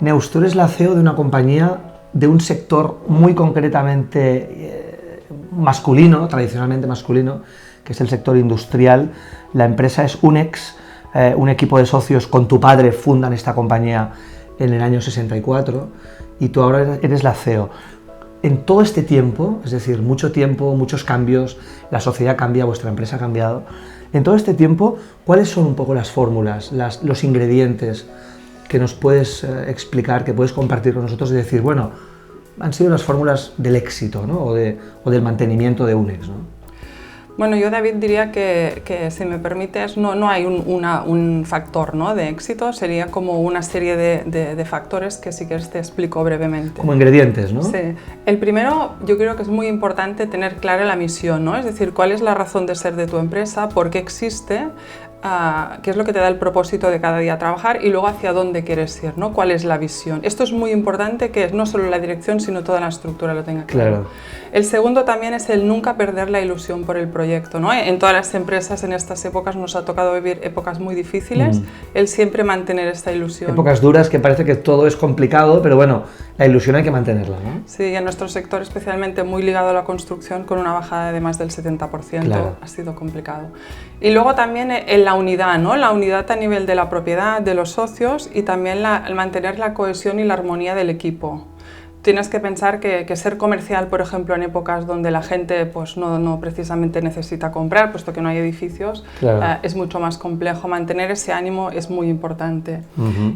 Neus, tú eres la CEO de una compañía de un sector muy concretamente masculino, tradicionalmente masculino, que es el sector industrial. La empresa es Unex, un equipo de socios con tu padre fundan esta compañía en el año 64 y tú ahora eres la CEO. En todo este tiempo, es decir, mucho tiempo, muchos cambios, la sociedad cambia, vuestra empresa ha cambiado. En todo este tiempo, ¿cuáles son un poco las fórmulas, los ingredientes que nos puedes explicar, que puedes compartir con nosotros y decir, bueno, han sido las fórmulas del éxito, ¿no? o del mantenimiento de Unex, ¿no? Bueno, yo, David, diría que si me permites, no hay un factor, ¿no?, de éxito, sería como una serie de factores que si quieres te explico brevemente. Como ingredientes, ¿no? Sí. El primero, yo creo que es muy importante tener clara la misión, ¿no? Es decir, cuál es la razón de ser de tu empresa, por qué existe, qué es lo que te da el propósito de cada día trabajar y luego hacia dónde quieres ir, ¿no? ¿Cuál es la visión? Esto es muy importante, que no solo la dirección, sino toda la estructura lo tenga claro. Claro. El segundo también es el nunca perder la ilusión por el proyecto, ¿no? En todas las empresas en estas épocas nos ha tocado vivir épocas muy difíciles, el siempre mantener esta ilusión. Épocas duras que parece que todo es complicado, pero bueno, la ilusión hay que mantenerla, ¿no? Sí, en nuestro sector especialmente muy ligado a la construcción, con una bajada de más del 70%, claro, ha sido complicado. Y luego también en la unidad, ¿no? La unidad a nivel de la propiedad, de los socios y también el mantener la cohesión y la armonía del equipo. Tienes que pensar que ser comercial, por ejemplo, en épocas donde la gente pues, no precisamente necesita comprar, puesto que no hay edificios, claro, es mucho más complejo. Mantener ese ánimo es muy importante.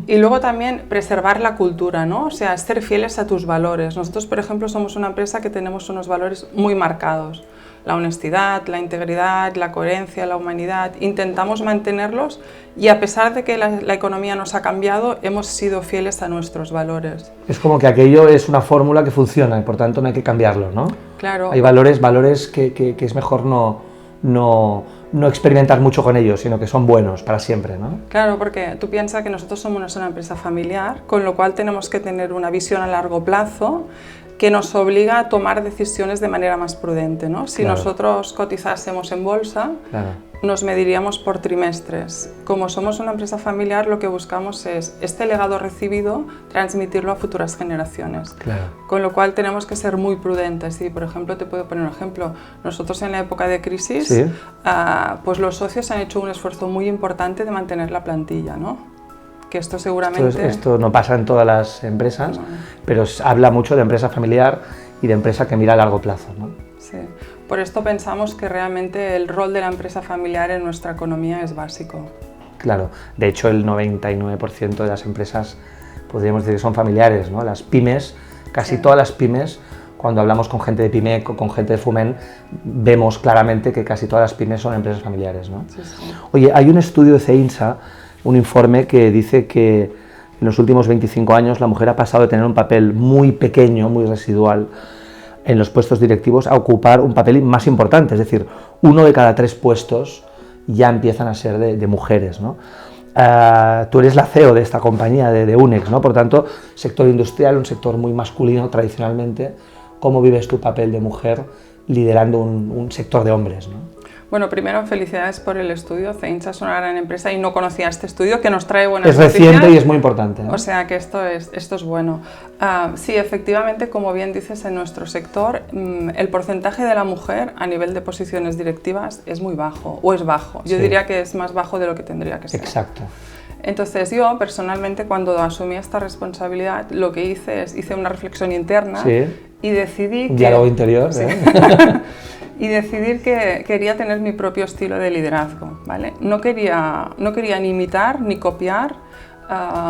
Y luego también preservar la cultura, ¿no? O sea, ser fieles a tus valores. Nosotros, por ejemplo, somos una empresa que tenemos unos valores muy marcados. La honestidad, la integridad, la coherencia, la humanidad, intentamos mantenerlos y a pesar de que la economía nos ha cambiado, hemos sido fieles a nuestros valores. Es como que aquello es una fórmula que funciona y por tanto no hay que cambiarlo, ¿no? Claro. Hay valores que es mejor no experimentar mucho con ellos, sino que son buenos para siempre, ¿no? Claro, porque tú piensas que nosotros somos una empresa familiar, con lo cual tenemos que tener una visión a largo plazo que nos obliga a tomar decisiones de manera más prudente, ¿no? Si nosotros cotizásemos en bolsa, nos mediríamos por trimestres. Como somos una empresa familiar, lo que buscamos es este legado recibido, transmitirlo a futuras generaciones. Con lo cual tenemos que ser muy prudentes. Y, por ejemplo, te puedo poner un ejemplo. Nosotros en la época de crisis, pues los socios han hecho un esfuerzo muy importante de mantener la plantilla, ¿no? Que esto seguramente... Esto no pasa en todas las empresas, pero habla mucho de empresa familiar y de empresa que mira a largo plazo, ¿no? Sí, por esto pensamos que realmente el rol de la empresa familiar en nuestra economía es básico. Claro, de hecho el 99% de las empresas podríamos decir que son familiares, ¿no? Las pymes, casi todas las pymes, cuando hablamos con gente de Pimec o con gente de Fument, vemos claramente que casi todas las pymes son empresas familiares, ¿no? Sí, sí. Oye, hay un estudio de CEINSA, un informe que dice que en los últimos 25 años la mujer ha pasado de tener un papel muy pequeño, muy residual en los puestos directivos a ocupar un papel más importante, es decir, 1 de cada 3 puestos ya empiezan a ser de mujeres, ¿no? Tú eres la CEO de esta compañía, de Unex, ¿no? Por tanto, sector industrial, un sector muy masculino tradicionalmente. ¿Cómo vives tu papel de mujer liderando un sector de hombres, ¿no? Bueno, primero, felicidades por el estudio. CEINSA es una gran empresa y no conocía este estudio, que nos trae buenas noticias. Es reciente y es muy importante, ¿no? O sea que esto es bueno. Sí, efectivamente, como bien dices, en nuestro sector el porcentaje de la mujer a nivel de posiciones directivas es muy bajo, o es bajo. Yo diría que es más bajo de lo que tendría que ser. Exacto. Entonces yo, personalmente, cuando asumí esta responsabilidad, lo que hice una reflexión interna y decidí un diálogo interior, y decidir que quería tener mi propio estilo de liderazgo, ¿vale? No quería ni imitar ni copiar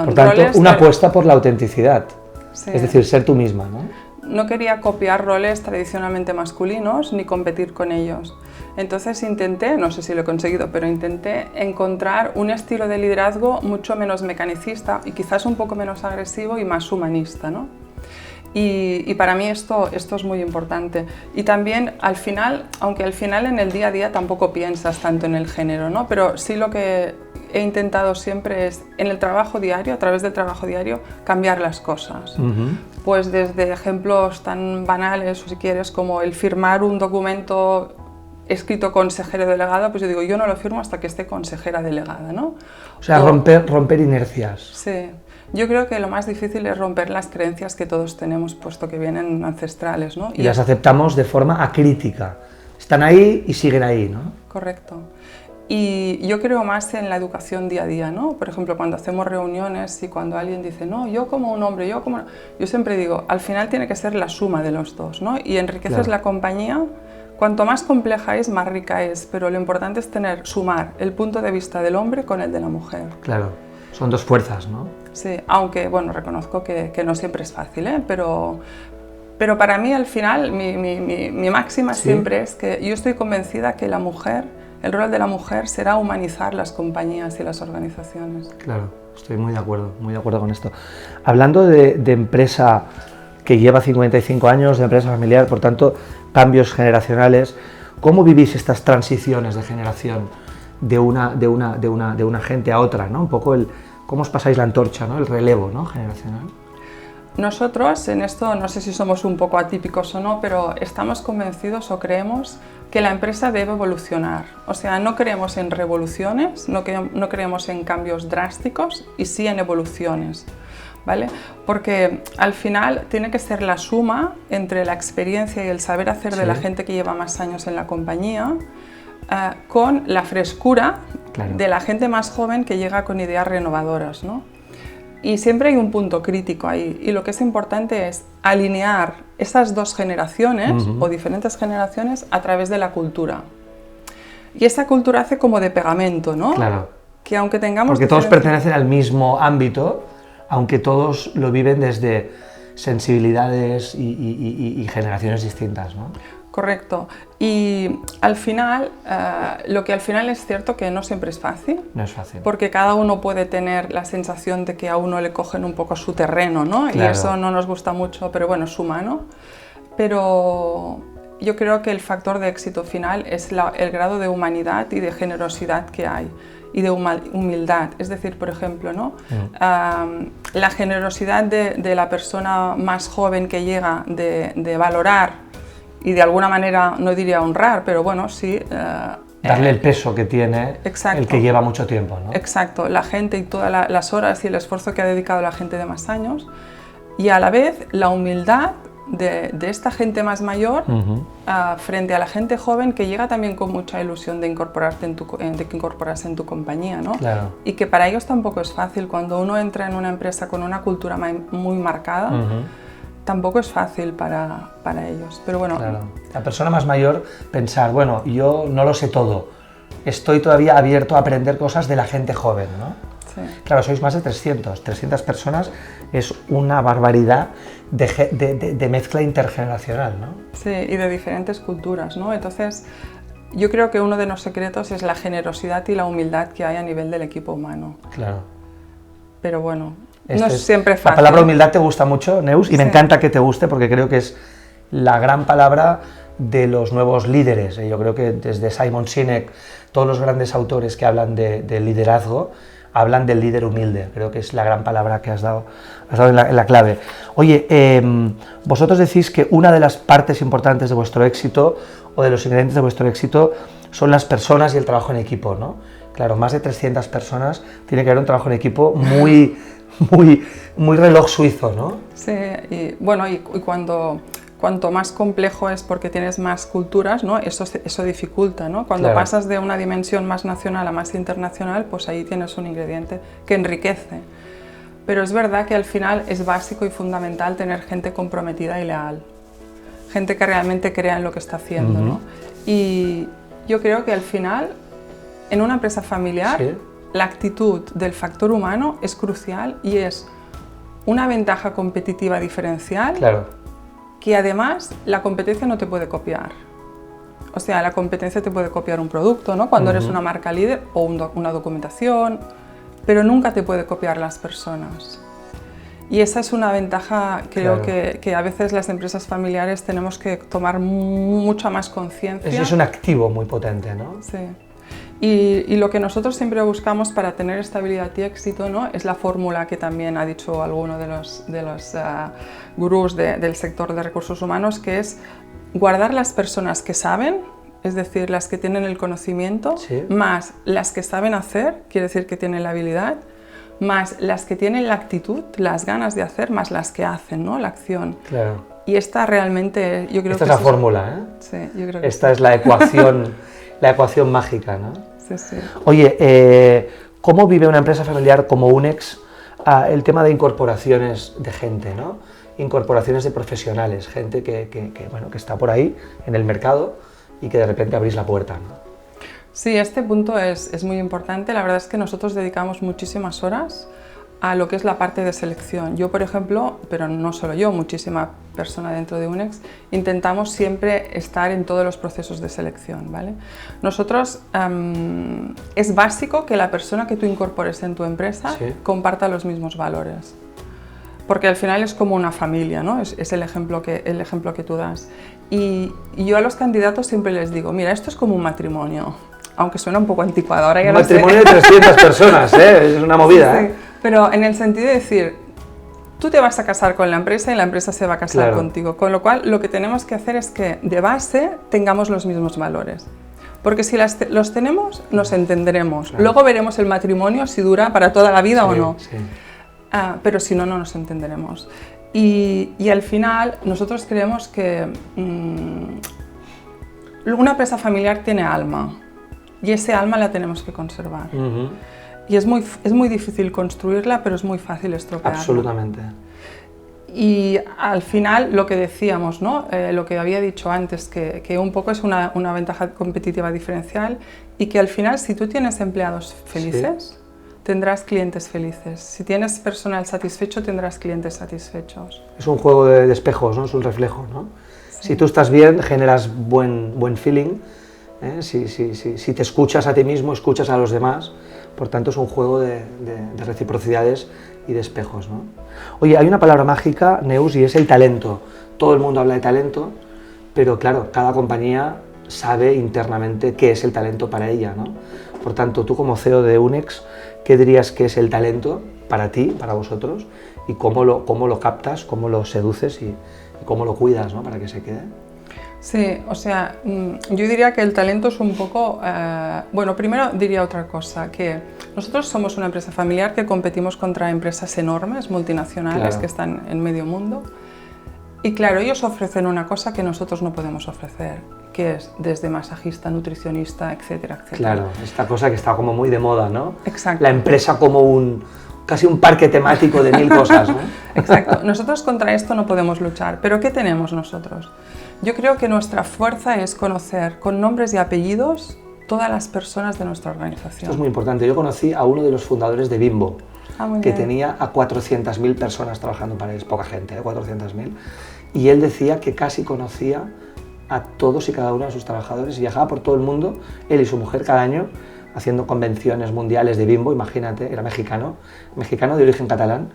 por tanto, una apuesta por la autenticidad, es decir, ser tú misma, ¿no? No quería copiar roles tradicionalmente masculinos ni competir con ellos. Entonces intenté, no sé si lo he conseguido, pero intenté encontrar un estilo de liderazgo mucho menos mecanicista y quizás un poco menos agresivo y más humanista, ¿no? Y para mí esto es muy importante. Y también al final, aunque al final en el día a día tampoco piensas tanto en el género, ¿no? Pero sí lo que he intentado siempre es, en el trabajo diario, a través del trabajo diario, cambiar las cosas. Pues desde ejemplos tan banales, o si quieres, como el firmar un documento escrito consejera delegada, pues yo digo, yo no lo firmo hasta que esté consejera delegada, ¿no? O sea, romper inercias. Sí. Yo creo que lo más difícil es romper las creencias que todos tenemos, puesto que vienen ancestrales, ¿no? Y las aceptamos de forma acrítica. Están ahí y siguen ahí, ¿no? Correcto. Y yo creo más en la educación día a día, ¿no? Por ejemplo, cuando hacemos reuniones y cuando alguien dice, no, yo como un hombre, yo como... Yo siempre digo, al final tiene que ser la suma de los dos, ¿no? Y enriqueces la compañía, cuanto más compleja es, más rica es, pero lo importante es sumar el punto de vista del hombre con el de la mujer. Claro, son dos fuerzas, ¿no? Sí, aunque, bueno, reconozco que no siempre es fácil, ¿eh? Pero para mí, al final, mi máxima siempre es que yo estoy convencida que la mujer, el rol de la mujer será humanizar las compañías y las organizaciones. Claro, estoy muy de acuerdo con esto. Hablando de empresa que lleva 55 años, de empresa familiar, por tanto, cambios generacionales, ¿cómo vivís estas transiciones de generación de una gente a otra, ¿no? Un poco cómo os pasáis la antorcha, ¿no? El relevo, ¿no? Generacional. Nosotros en esto, no sé si somos un poco atípicos o no, pero estamos convencidos o creemos que la empresa debe evolucionar. O sea, no creemos en revoluciones, no creemos en cambios drásticos y sí en evoluciones, ¿vale? Porque al final tiene que ser la suma entre la experiencia y el saber hacer de la gente que lleva más años en la compañía con la frescura de la gente más joven que llega con ideas renovadoras, ¿no? Y siempre hay un punto crítico ahí, y lo que es importante es alinear esas dos generaciones o diferentes generaciones a través de la cultura. Y esa cultura hace como de pegamento, ¿no? Claro. Que aunque tengamos... Porque todos pertenecen al mismo ámbito, aunque todos lo viven desde sensibilidades y generaciones distintas, ¿no? Correcto. Y al final, lo que al final es cierto que no siempre es fácil. No es fácil. Porque cada uno puede tener la sensación de que a uno le cogen un poco su terreno, ¿no? Claro. Y eso no nos gusta mucho, pero bueno, es humano. Pero yo creo que el factor de éxito final es el grado de humanidad y de generosidad que hay. Y de humildad. Es decir, por ejemplo, ¿no? La generosidad de la persona más joven que llega de valorar y de alguna manera, no diría honrar, pero bueno, sí... darle el peso que tiene el que lleva mucho tiempo, ¿no? Exacto, la gente y todas las horas y el esfuerzo que ha dedicado la gente de más años, y a la vez la humildad de esta gente más mayor frente a la gente joven que llega también con mucha ilusión de incorporarse en tu compañía, ¿no? Claro. Y que para ellos tampoco es fácil. Cuando uno entra en una empresa con una cultura muy marcada, tampoco es fácil para ellos, pero bueno... Claro. La persona más mayor pensar, bueno, yo no lo sé todo, estoy todavía abierto a aprender cosas de la gente joven, ¿no? Sí. Claro, sois más de 300 personas, es una barbaridad de mezcla intergeneracional, ¿no? Sí, y de diferentes culturas, ¿no? Entonces, yo creo que uno de los secretos es la generosidad y la humildad que hay a nivel del equipo humano. Claro. Pero bueno... No es siempre fácil. La palabra humildad te gusta mucho, Neus, y me encanta que te guste porque creo que es la gran palabra de los nuevos líderes. Yo creo que desde Simon Sinek, todos los grandes autores que hablan de liderazgo, hablan del líder humilde. Creo que es la gran palabra que has dado en la clave. Oye, vosotros decís que una de las partes importantes de vuestro éxito o de los ingredientes de vuestro éxito son las personas y el trabajo en equipo, ¿no? Claro, más de 300 personas, tiene que haber un trabajo en equipo muy reloj suizo, ¿no? Sí, y bueno, y cuanto más complejo es porque tienes más culturas, ¿no? Eso dificulta, ¿no? Cuando pasas de una dimensión más nacional a más internacional, pues ahí tienes un ingrediente que enriquece. Pero es verdad que al final es básico y fundamental tener gente comprometida y leal, gente que realmente crea en lo que está haciendo, ¿no? Y yo creo que al final, en una empresa familiar, la actitud del factor humano es crucial y es una ventaja competitiva diferencial que además la competencia no te puede copiar. O sea, la competencia te puede copiar un producto, ¿no? Cuando eres una marca líder o una documentación, pero nunca te puede copiar las personas. Y esa es una ventaja, creo que a veces las empresas familiares tenemos que tomar mucha más conciencia. Eso es un activo muy potente, ¿no? Sí. Y lo que nosotros siempre buscamos para tener estabilidad y éxito, ¿no? Es la fórmula que también ha dicho alguno de los gurús del sector de recursos humanos, que es guardar las personas que saben, es decir, las que tienen el conocimiento, sí, más las que saben hacer, quiere decir que tienen la habilidad, más las que tienen la actitud, las ganas de hacer, más las que hacen, ¿no? La acción. Claro. Y esta realmente, yo creo esta que es la fórmula, ¿eh? Sí, yo creo que esta es la ecuación mágica, ¿no? Sí, sí. Oye, ¿cómo vive una empresa familiar como Unex el tema de incorporaciones de gente, ¿no? Incorporaciones de profesionales, gente que está por ahí en el mercado y que de repente abrís la puerta, ¿no? Sí, este punto es muy importante. La verdad es que nosotros dedicamos muchísimas horas a lo que es la parte de selección. Yo, por ejemplo, pero no solo yo, muchísima persona dentro de Unex, intentamos siempre estar en todos los procesos de selección, ¿vale? Nosotros, es básico que la persona que tú incorpores en tu empresa sí, comparta los mismos valores, porque al final es como una familia, ¿no? Es el ejemplo que tú das. Y yo a los candidatos siempre les digo, mira, esto es como un matrimonio, aunque suena un poco anticuado, ahora ya un lo sé. matrimonio de 300 personas, ¿eh? Es una movida, Sí, ¿eh? pero en el sentido de decir, tú te vas a casar con la empresa y la empresa se va a casar claro, contigo, con lo cual lo que tenemos que hacer es que de base tengamos los mismos valores. Porque si los tenemos, nos entenderemos. Claro. Luego veremos el matrimonio si dura para toda la vida sí, o no. Sí. Pero si no, no nos entenderemos. Y al final, nosotros creemos que una empresa familiar tiene alma. Y ese alma la tenemos que conservar. Uh-huh. Y es muy difícil construirla, pero es muy fácil estropearla. Absolutamente. Y al final, lo que decíamos, ¿no? Lo que había dicho antes, que un poco es una ventaja competitiva diferencial y que al final, si tú tienes empleados felices, sí, tendrás clientes felices. Si tienes personal satisfecho, tendrás clientes satisfechos. Es un juego de espejos, ¿no? Es un reflejo, ¿no? Sí. Si tú estás bien, generas buen feeling. Si te escuchas a ti mismo, escuchas a los demás. Por tanto, es un juego de reciprocidades y de espejos, ¿no? Oye, hay una palabra mágica, Neus, y es el talento. Todo el mundo habla de talento, pero claro, cada compañía sabe internamente qué es el talento para ella, ¿no? Por tanto, tú como CEO de Unex, ¿qué dirías que es el talento para ti, para vosotros? Y cómo lo captas, cómo lo seduces y cómo lo cuidas, ¿no? Para que se quede. Sí, o sea, yo diría que el talento es un poco... bueno, primero diría otra cosa, que nosotros somos una empresa familiar que competimos contra empresas enormes, multinacionales, claro, que están en medio mundo. Y claro, ellos ofrecen una cosa que nosotros no podemos ofrecer, que es desde masajista, nutricionista, etcétera, etcétera. Claro, esta cosa que está como muy de moda, ¿no? Exacto. La empresa como casi un parque temático de 1000 cosas, ¿no? Exacto. Nosotros contra esto no podemos luchar, pero ¿qué tenemos nosotros? Yo creo que nuestra fuerza es conocer con nombres y apellidos todas las personas de nuestra organización. Esto es muy importante. Yo conocí a uno de los fundadores de Bimbo, que bien, tenía a 400.000 personas trabajando para él, poca gente, 400.000, y él decía que casi conocía a todos y cada uno de sus trabajadores y viajaba por todo el mundo, él y su mujer cada año, haciendo convenciones mundiales de Bimbo, imagínate, era mexicano de origen catalán,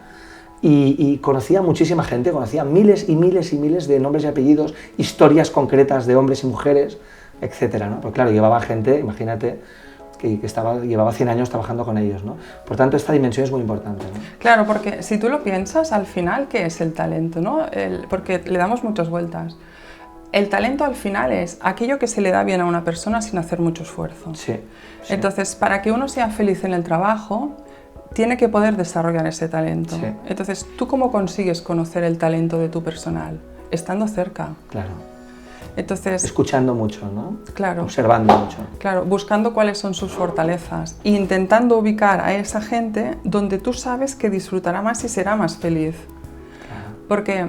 y conocía muchísima gente, conocía miles y miles y miles de nombres y apellidos, historias concretas de hombres y mujeres, etcétera, ¿no? Porque claro, llevaba gente, imagínate, que llevaba 100 años trabajando con ellos, ¿no? Por tanto, esta dimensión es muy importante, ¿no? Claro, porque si tú lo piensas, al final, ¿qué es el talento, no? Porque le damos muchas vueltas. El talento al final es aquello que se le da bien a una persona sin hacer mucho esfuerzo. Sí, sí. Entonces, para que uno sea feliz en el trabajo, tiene que poder desarrollar ese talento. Sí. Entonces, ¿tú cómo consigues conocer el talento de tu personal? Estando cerca. Claro. Entonces, escuchando mucho, ¿no? Claro. Observando mucho. Claro, buscando cuáles son sus fortalezas e intentando ubicar a esa gente donde tú sabes que disfrutará más y será más feliz. Claro. Porque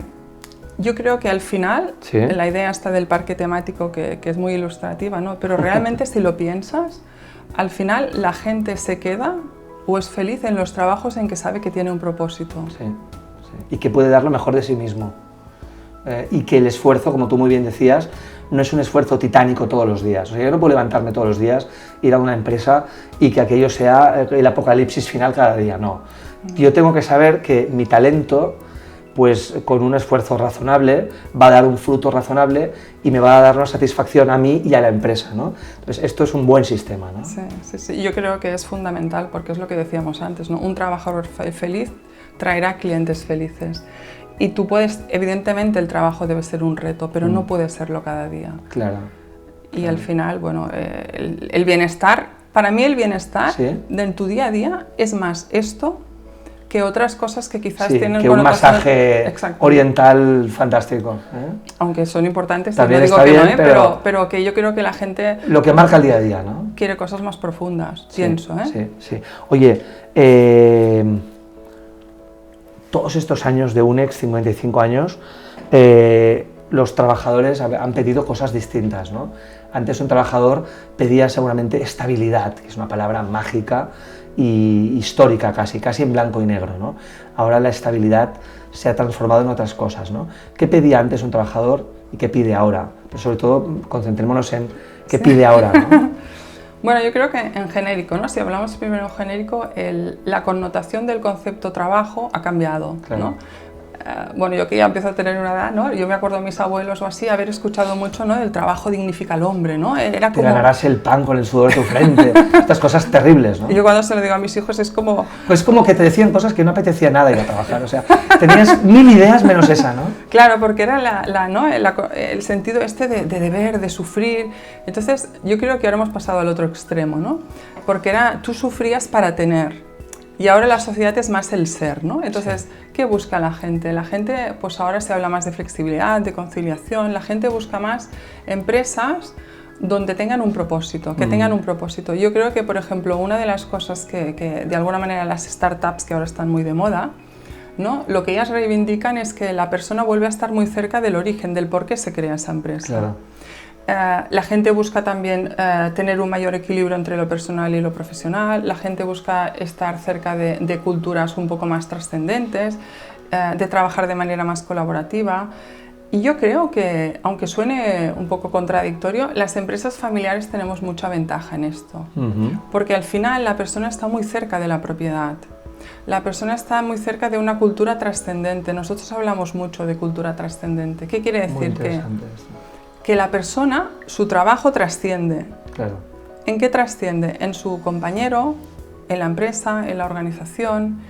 yo creo que al final, ¿sí? La idea esta del parque temático, que es muy ilustrativa, ¿no? Pero realmente si lo piensas, al final la gente se queda o es feliz en los trabajos en que sabe que tiene un propósito. Sí, sí. Y que puede dar lo mejor de sí mismo. Y que el esfuerzo, como tú muy bien decías, no es un esfuerzo titánico todos los días. O sea, yo no puedo levantarme todos los días, ir a una empresa y que aquello sea el apocalipsis final cada día, no. Yo tengo que saber que mi talento pues con un esfuerzo razonable va a dar un fruto razonable y me va a dar una satisfacción a mí y a la empresa, ¿no? Entonces, esto es un buen sistema, ¿no? Sí, sí, sí. Yo creo que es fundamental porque es lo que decíamos antes, ¿no? Un trabajador feliz traerá clientes felices. Y tú puedes, evidentemente el trabajo debe ser un reto, pero no puede serlo cada día. Claro. Y al final, bueno, el bienestar, para mí el bienestar en tu día a día es más esto que otras cosas que quizás tienen que un masaje oriental fantástico. Aunque son importantes, también no digo está que bien, no, pero que yo creo que la gente... Lo que marca el día a día, ¿no? Quiere cosas más profundas, pienso, ¿eh? Sí, sí. Oye, todos estos años de UNEX, 55 años, los trabajadores han pedido cosas distintas, ¿no? Antes un trabajador pedía seguramente estabilidad, que es una palabra mágica y histórica casi en blanco y negro, ¿no? Ahora la estabilidad se ha transformado en otras cosas, ¿no? ¿Qué pedía antes un trabajador y qué pide ahora? Pero sobre todo concentrémonos en qué pide ahora, ¿no? Bueno, yo creo que en genérico, ¿no? Si hablamos primero en genérico, la connotación del concepto trabajo ha cambiado, claro. ¿No? Bueno, yo que ya empiezo a tener una edad, ¿no? Yo me acuerdo de mis abuelos o así, haber escuchado mucho, ¿no? El trabajo dignifica al hombre, ¿no? Era como... Te ganarás el pan con el sudor de tu frente, estas cosas terribles, ¿no? Y yo cuando se lo digo a mis hijos es como... Pues como que te decían cosas que no apetecía nada ir a trabajar, o sea, tenías 1000 ideas menos esa, ¿no? Claro, porque era el sentido este de deber, de sufrir. Entonces, yo creo que ahora hemos pasado al otro extremo, ¿no? Porque tú sufrías para tener. Y ahora la sociedad es más el ser, ¿no? Entonces, ¿qué busca la gente? La gente, pues ahora se habla más de flexibilidad, de conciliación, la gente busca más empresas donde tengan un propósito, que tengan un propósito. Yo creo que, por ejemplo, una de las cosas que de alguna manera las startups que ahora están muy de moda, ¿no? Lo que ellas reivindican es que la persona vuelve a estar muy cerca del origen, del por qué se crea esa empresa. Claro. La gente busca también tener un mayor equilibrio entre lo personal y lo profesional, la gente busca estar cerca de culturas un poco más trascendentes, de trabajar de manera más colaborativa. Y yo creo que, aunque suene un poco contradictorio, las empresas familiares tenemos mucha ventaja en esto, porque al final la persona está muy cerca de la propiedad. La persona está muy cerca de una cultura trascendente. Nosotros hablamos mucho de cultura trascendente. ¿Qué quiere decir? Que la persona, su trabajo trasciende. Claro. ¿En qué trasciende? En su compañero, en la empresa, en la organización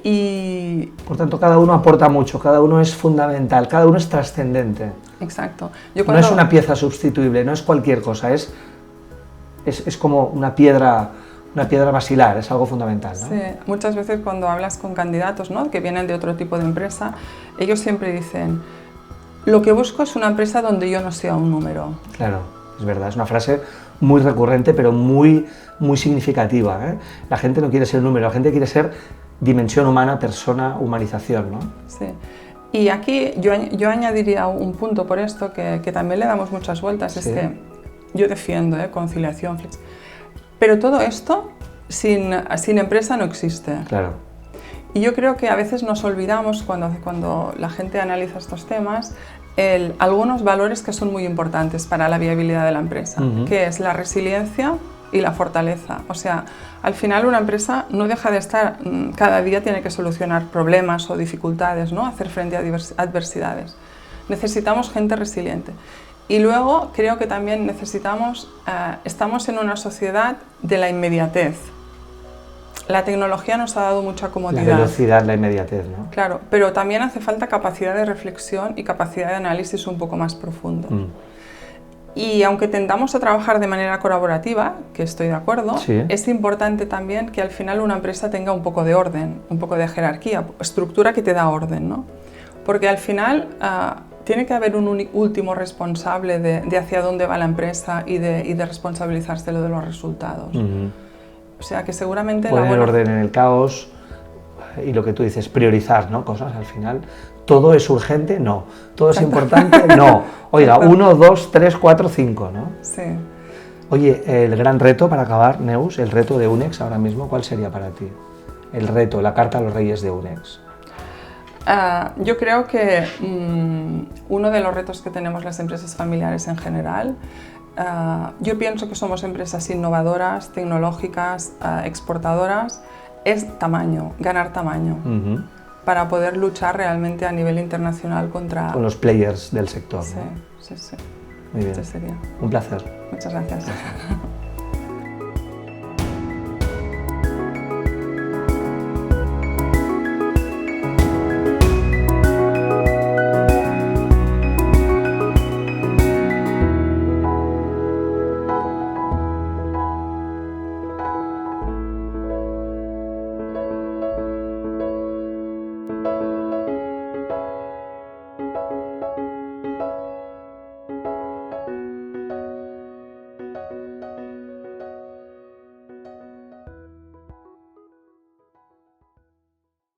y... Por tanto, cada uno aporta mucho, cada uno es fundamental, cada uno es trascendente. Exacto. No es una pieza sustituible, no es cualquier cosa, es como una piedra basilar, es algo fundamental, ¿no? Sí, muchas veces cuando hablas con candidatos, ¿no? Que vienen de otro tipo de empresa, ellos siempre dicen: lo que busco es una empresa donde yo no sea un número. Claro, es verdad, es una frase muy recurrente, pero muy significativa, ¿eh? La gente no quiere ser un número, la gente quiere ser dimensión humana, persona, humanización, ¿no? Sí. Y aquí yo añadiría un punto por esto que también le damos muchas vueltas, es que yo defiendo conciliación, pero todo esto sin empresa no existe. Claro. Y yo creo que a veces nos olvidamos cuando la gente analiza estos temas algunos valores que son muy importantes para la viabilidad de la empresa, que es la resiliencia y la fortaleza. O sea, al final una empresa no deja de estar, cada día tiene que solucionar problemas o dificultades, ¿no? Hacer frente a adversidades. Necesitamos gente resiliente. Y luego creo que también estamos en una sociedad de la inmediatez. La tecnología nos ha dado mucha comodidad. La velocidad, la inmediatez, ¿no? Claro, pero también hace falta capacidad de reflexión y capacidad de análisis un poco más profundo. Y aunque tendamos a trabajar de manera colaborativa, que estoy de acuerdo, es importante también que al final una empresa tenga un poco de orden, un poco de jerarquía, estructura que te da orden, ¿no? Porque al final tiene que haber un último responsable de hacia dónde va la empresa y de responsabilizarse de los resultados. O sea que seguramente... Poner orden en el caos y lo que tú dices, priorizar, ¿no? Cosas al final. ¿Todo es urgente? No. ¿Todo es importante? No. Oiga, 1, 2, 3, 4, 5, ¿no? Sí. Oye, el gran reto para acabar, Neus, el reto de UNEX ahora mismo, ¿cuál sería para ti? El reto, la carta a los reyes de UNEX. Yo creo que uno de los retos que tenemos las empresas familiares en general, yo pienso que somos empresas innovadoras, tecnológicas, exportadoras, es tamaño, ganar tamaño. para poder luchar realmente a nivel internacional contra... Con los players del sector. Sí, ¿no? sí, sí. Muy bien. Este sería. Un placer. Muchas gracias.